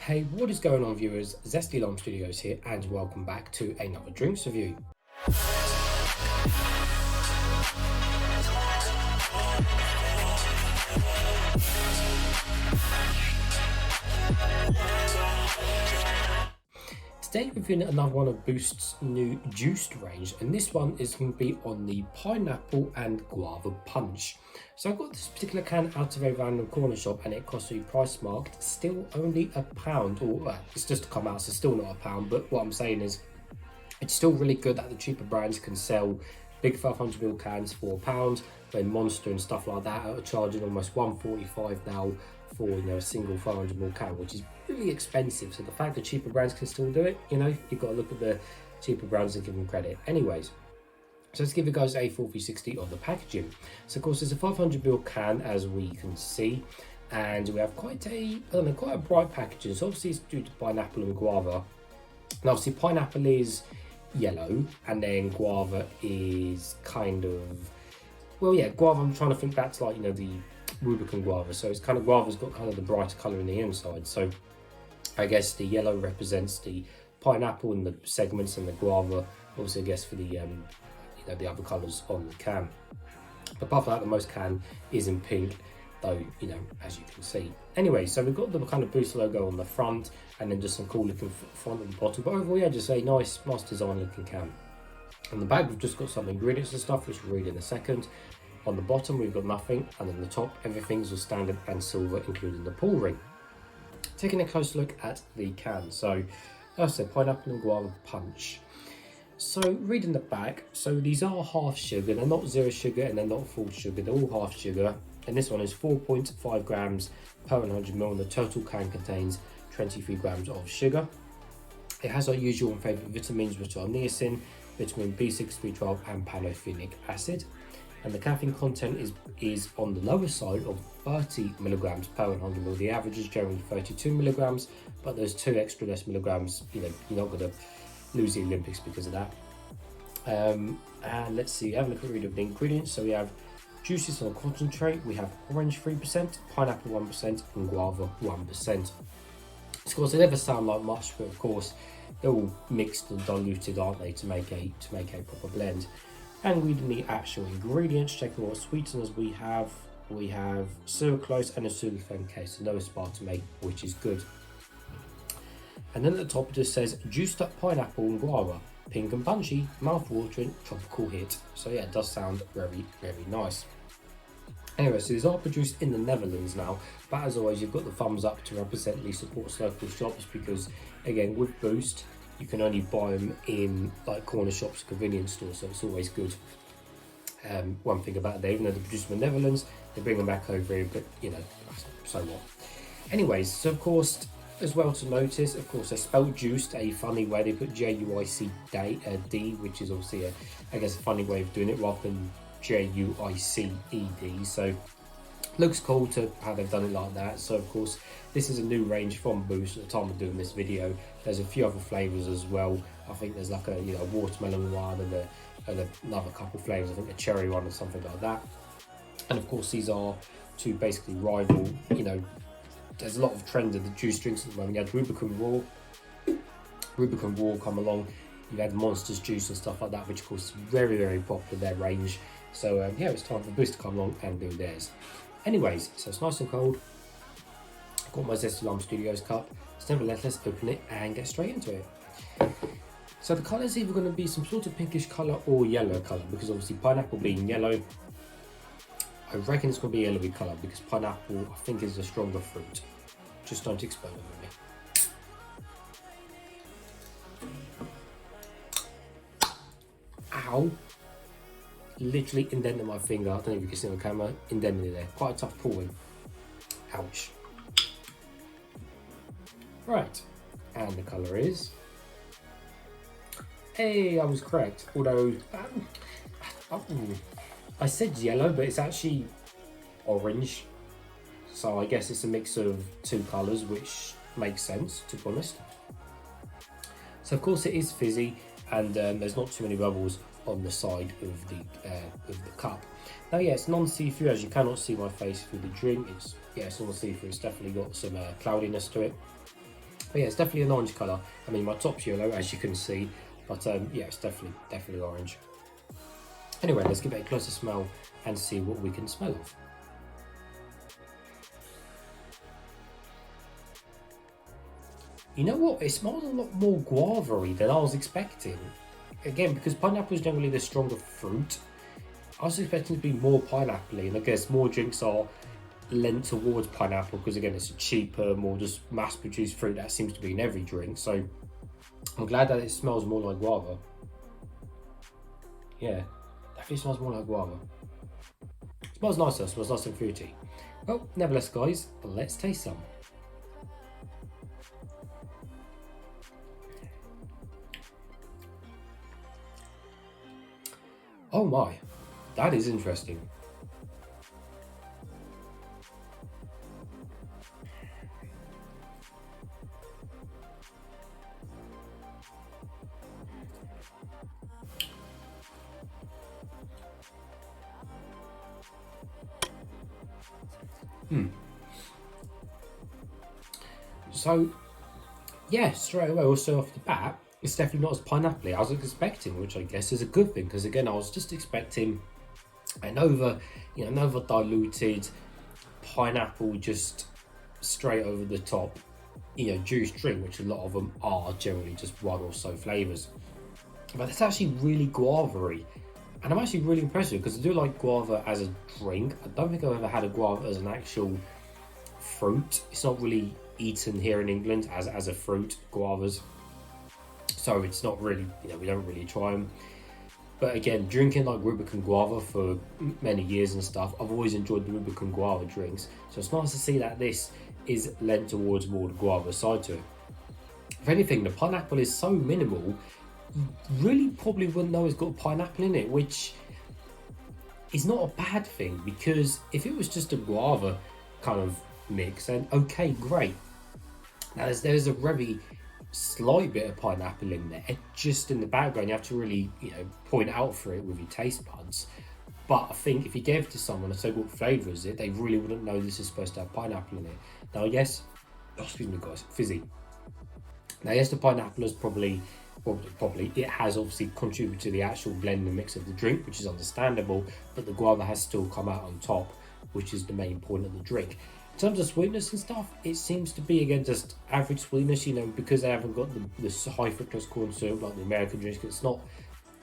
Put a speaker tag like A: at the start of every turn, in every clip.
A: Hey, what is going on, viewers? Zesty Lime Studios here, and welcome back to another drinks review. Today we're reviewing another one of Boost's new Juic'd range, and this one is going to be on the pineapple and guava punch. So I got this particular can out of a random corner shop, and it cost me price marked still only £1, or it's just come out, so still not £1. But what I'm saying is, it's still really good that the cheaper brands can sell big 500ml cans for £1, when Monster and stuff like that are charging almost £1.45 now for a single 500ml can, which is really expensive. So the fact that cheaper brands can still do it, you've got to look at the cheaper brands and give them credit. Anyways, so let's give you guys a full 360 of the packaging. So of course it's a 500ml can, as we can see, and we have quite a bright packaging. So obviously it's due to pineapple and guava. And obviously pineapple is yellow, and then guava is kind of, guava, I'm trying to think back to the Rubicon guava. So it's kind of, guava's got kind of the brighter colour in the inside. So I guess the yellow represents the pineapple in the segments, and the guava obviously I guess for the the other colours on the can. But apart from that, the most can is in pink, though, as you can see. Anyway, so we've got the kind of Boost logo on the front, and then just some cool looking front and bottom. But overall, yeah, just a nice design looking can. On the back, we've just got some ingredients and stuff, which we'll read in a second. On the bottom, we've got nothing, and on the top, everything's all standard and silver, including the pull ring. Taking a close look at the can. So, as I said, pineapple and guava punch. So reading the back, so these are half sugar, they're not zero sugar and they're not full sugar, they're all half sugar, and this one is 4.5 grams per 100ml, and the total can contains 23 grams of sugar. It has our usual and favourite vitamins, which are niacin, vitamin B6, B12 and pantothenic acid, and the caffeine content is on the lower side of 30 milligrams per 100ml. The average is generally 32 milligrams, but there's 2 extra less milligrams. You're not going to lose the Olympics because of that. And let's see, have a look at the ingredients. So we have juices on a concentrate, we have orange 3%, pineapple 1% and guava 1%. Of course, they never sound like much, but of course they're all mixed and diluted, aren't they, to make a proper blend. And reading the actual ingredients, checking what sweeteners we have sucralose and a sugarcane case, so no aspartame, which is good. And then at the top it just says juiced up pineapple and guava, pink and punchy, mouth-watering, tropical hit. So yeah, it does sound very, very nice. Anyway, so these are produced in the Netherlands now, but as always, you've got the thumbs up to represent the supports local shops, because again, with Boost, you can only buy them in like corner shops, convenience stores, so it's always good. One thing about it, even though they're produced in the Netherlands, they bring them back over here, but so what. Anyways, so of course, as well to notice, of course, they spelled juiced a funny way. They put Juiced, which is obviously a funny way of doing it, rather than Juiced. So looks cool to how they've done it like that. So of course, this is a new range from Boost at the time of doing this video. There's a few other flavors as well. I think there's like a watermelon one, and another couple flavors. I think a cherry one or something like that. And of course, these are to basically rival, there's a lot of trend of the juice drinks at the moment. You had Rubicon Raw come along. You had Monster's Juice and stuff like that, which of course is very, very popular, their range. So yeah, it's time for Boost to come along and do theirs. Anyways, so it's nice and cold. I've got my Zesty Lime Studios cup. So nevertheless, let's open it and get straight into it. So the colour is either going to be some sort of pinkish colour or yellow colour, because obviously pineapple being yellow, I reckon it's going to be a yellowy colour, because pineapple, I think, is a stronger fruit. Just don't explode over me. Ow! Literally indented my finger. I don't know if you can see on the camera. Indented it there. Quite a tough pulling. Ouch. Right. And the colour is... Hey, I was correct. Although... I said yellow, but it's actually orange. So I guess it's a mix of 2 colours, which makes sense, to be honest. So of course it is fizzy, and there's not too many bubbles on the side of the cup. Now yeah, it's non-see-through, as you cannot see my face through the drink. It's non-see-through. It's definitely got some cloudiness to it. But yeah, it's definitely an orange colour. I mean, my top's yellow, as you can see, but yeah, it's definitely orange. Anyway, let's give it a closer smell and see what we can smell of. You know what? It smells a lot more guava-y than I was expecting. Again, because pineapple is generally the stronger fruit, I was expecting it to be more pineapple-y, and I guess more drinks are lent towards pineapple because again it's a cheaper, more just mass-produced fruit that seems to be in every drink. So I'm glad that it smells more like guava. Yeah, definitely smells more like guava. It smells nicer, it smells nice and fruity. Well, nevertheless guys, let's taste some. Oh my, that is interesting. So, yeah, straight away, also off the bat, it's definitely not as pineapple-y as I was expecting, which I guess is a good thing, because again, I was just expecting an over diluted pineapple, just straight over the top, juice drink, which a lot of them are generally just one or so flavours. But it's actually really guava-y, and I'm actually really impressed with it, because I do like guava as a drink. I don't think I've ever had a guava as an actual fruit. It's not really eaten here in England as a fruit, guavas, so it's not really, we don't really try them. But again, drinking like Rubicon Guava for many years and stuff, I've always enjoyed the Rubicon Guava drinks, so it's nice to see that this is lent towards more the guava side to it. If anything, the pineapple is so minimal, you really probably wouldn't know it's got pineapple in it, which is not a bad thing, because if it was just a guava kind of mix, then okay, great. Now there's a very slight bit of pineapple in there, just in the background. You have to really, point out for it with your taste buds. But I think if you gave it to someone and said what flavour is it, they really wouldn't know this is supposed to have pineapple in it. Now yes, excuse me guys, fizzy. Now yes, the pineapple is probably it has obviously contributed to the actual blend and mix of the drink, which is understandable, but the guava has still come out on top, which is the main point of the drink. In terms of sweetness and stuff, it seems to be again just average sweetness, because they haven't got the high fructose corn syrup like the American drinks. It's not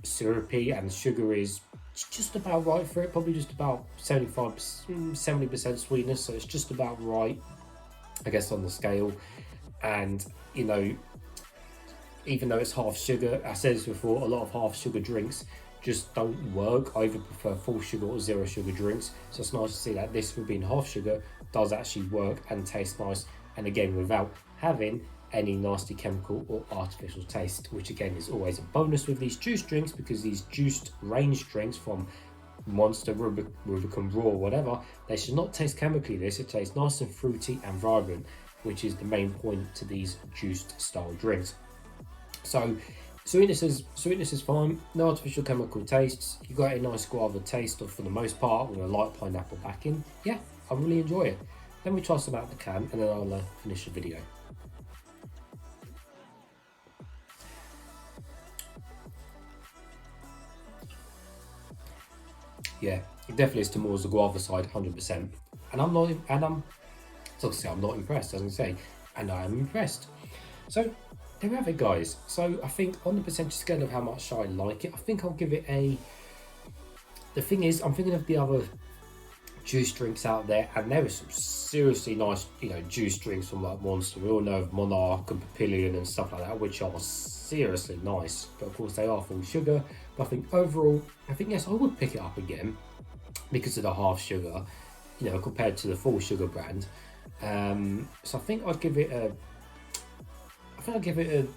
A: syrupy, and the sugar is just about right for it, probably just about 70% sweetness, so it's just about right, I guess, on the scale. And even though it's half sugar, I said this before, a lot of half sugar drinks just don't work. I either prefer full sugar or zero sugar drinks, so it's nice to see that this, with being half sugar, does actually work and taste nice, and again without having any nasty chemical or artificial taste, which again is always a bonus with these juice drinks, because these juiced range drinks from Monster, Rubicon Raw, whatever, they should not taste chemically. They should taste nice and fruity and vibrant, which is the main point to these juiced style drinks. So sweetness is fine, no artificial chemical tastes. You got a nice guava taste for the most part, with a light pineapple backing. Yeah, I really enjoy it. Let me try some out of the can, and then I'll finish the video. Yeah, it definitely is towards the guava side, 100%. And I'm not impressed, as I say, and I am impressed. So there we have it, guys. So I think on the percentage scale of how much I like it, I think I'll give it a. The thing is, I'm thinking of the other juice drinks out there, and there are some seriously nice, juice drinks from like Monster. We all know of Monarch and Papillion and stuff like that, which are seriously nice. But of course, they are full sugar. But I think overall, yes, I would pick it up again because of the half sugar, compared to the full sugar brand. So I think I'd give it a. I'll give it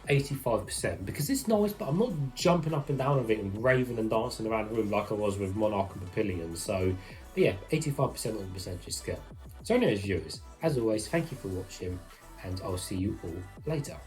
A: a 85%, because it's nice, but I'm not jumping up and down of it and raving and dancing around the room like I was with Monarch and Papillion. So, but yeah, 85% on the percentage scale. So anyways, viewers, as always, thank you for watching, and I'll see you all later.